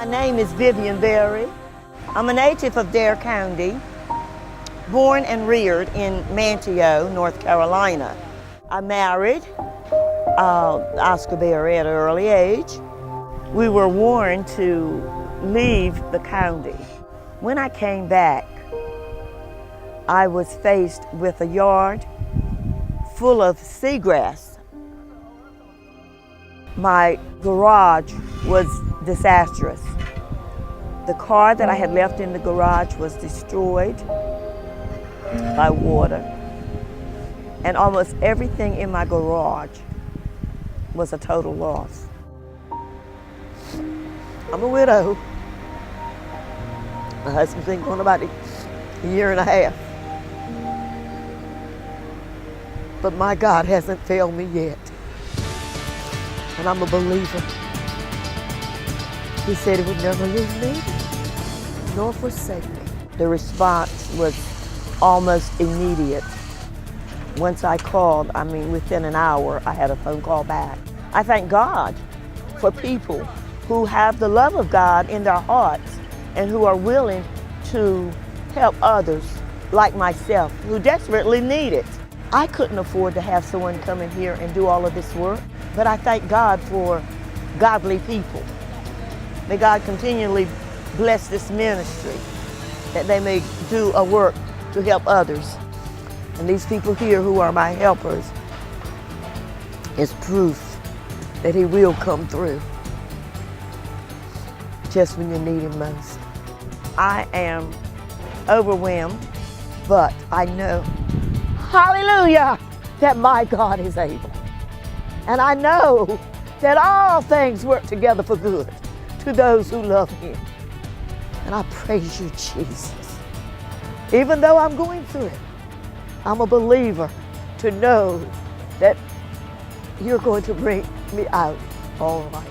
My name is Vivian Berry. I'm a native of Dare County, born and reared in Manteo, North Carolina. I married Oscar Berry at an early age. We were warned to leave the county. When I came back, I was faced with a yard full of seagrass. My garage was disastrous. The car that I had left in the garage was destroyed by water, and almost everything in my garage was a total loss. I'm a widow. My husband's been gone about a year and a half. But my God hasn't failed me yet. And I'm a believer. He said he would never leave me nor forsake me. The response was almost immediate. Once I called, within an hour, I had a phone call back. I thank God for people who have the love of God in their hearts and who are willing to help others like myself who desperately need it. I couldn't afford to have someone come in here and do all of this work, but I thank God for godly people. May God continually bless this ministry, that they may do a work to help others. And these people here who are my helpers is proof that He will come through just when you need Him most. I am overwhelmed, but I know, hallelujah, that my God is able. And I know that all things work together for good to those who love Him. And I praise you, Jesus. Even though I'm going through it, I'm a believer to know that you're going to bring me out all right.